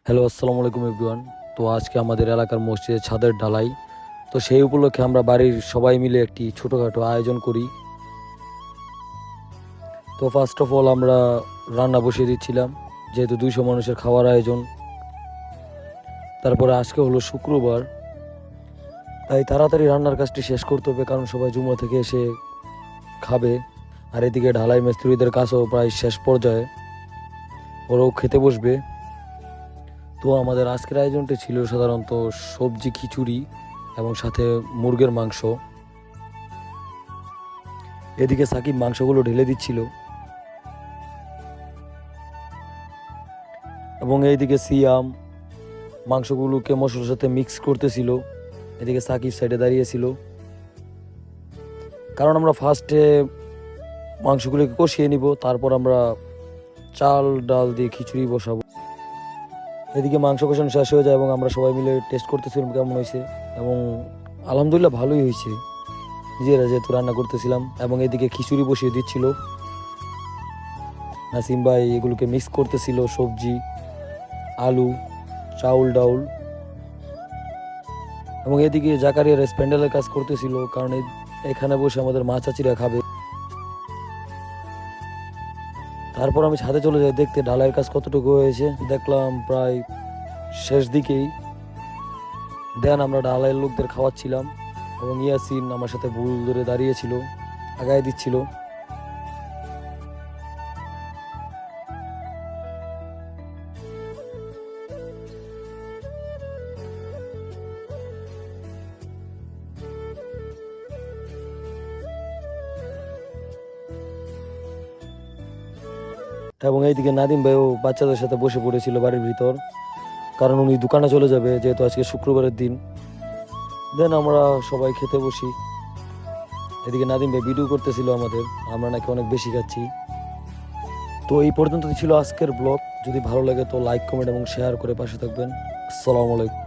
Hello, আসসালামু আলাইকুম everyone. তো আজকে আমাদের এলাকার মসজিদের ছাদের ঢালাই। তো সেই উপলক্ষে আমরা বাড়ির সবাই মিলে একটি ছোটোখাটো আয়োজন করি। তো ফার্স্ট অফ অল আমরা রান্না বসিয়ে দিচ্ছিলাম, যেহেতু 200 মানুষের খাওয়ার আয়োজন। তারপরে আজকে হলো শুক্রবার, তাই তাড়াতাড়ি রান্নার কাজটি শেষ করতে হবে, কারণ সবাই জুম্মা থেকে এসে খাবে। আর এদিকে ঢালাই মিস্ত্রিদের কাজও প্রায় শেষ পর্যায়ে, ওরাও খেতে বসবে। তো আমাদের আজকের আয়োজনটি ছিল সাধারণত সবজি, খিচুড়ি এবং সাথে মুরগের মাংস। এদিকে সাকিব মাংসগুলো ঢেলে দিচ্ছিল এবং এইদিকে সিয়াম মাংসগুলোকে মশলার সাথে মিক্স করতেছিল। এদিকে সাকিব সাইডে দাঁড়িয়েছিল, কারণ আমরা ফার্স্টে মাংসগুলোকে কষিয়ে নিব, তারপর আমরা চাল ডাল দিয়ে খিচুড়ি বসাবো। এদিকে মাংস কষানো শেষ হয়ে যায় এবং আমরা সবাই মিলে টেস্ট করতেছিলাম কেমন হয়েছে, এবং আলহামদুলিল্লাহ ভালোই হয়েছে, নিজেরা যেহেতু রান্না করতেছিলাম। এবং এদিকে খিচুড়ি বসিয়ে দিচ্ছিল নাসিম ভাই, এগুলোকে মিক্স করতেছিল, সবজি, আলু, চাউল ডাউল। এবং এদিকে জাকারিয়া প্যান্ডেলের কাজ করতেছিল, কারণ এখানে বসে আমাদের মা চাচিরা খাবে। তারপর আমি ছাদে চলে যাই দেখতে ঢালাইয়ের কাজ কতটুকু হয়েছে। দেখলাম প্রায় শেষ দিকেই। দেন আমরা ঢালাইয়ের লোকদের খাওয়াচ্ছিলাম এবং ইয়াসিন আমার সাথে ভুল ধরে দাঁড়িয়েছিল, আগায় দিচ্ছিল। এবং এইদিকে নাদিম ভাইও বাচ্চাদের সাথে বসে পড়েছিল বাড়ির ভিতর, কারণ উনি দোকানে চলে যাবে, যেহেতু আজকে শুক্রবারের দিন। দেন আমরা সবাই খেতে বসি। এদিকে নাদিম ভাই ভিডিও করতেছিল আমাদের, আমরা নাকি অনেক বেশি খাচ্ছি। তো এই পর্যন্ত ছিল আজকের ব্লগ। যদি ভালো লাগে তো লাইক, কমেন্ট এবং শেয়ার করে পাশে থাকবেন। আসসালামু আলাইকুম।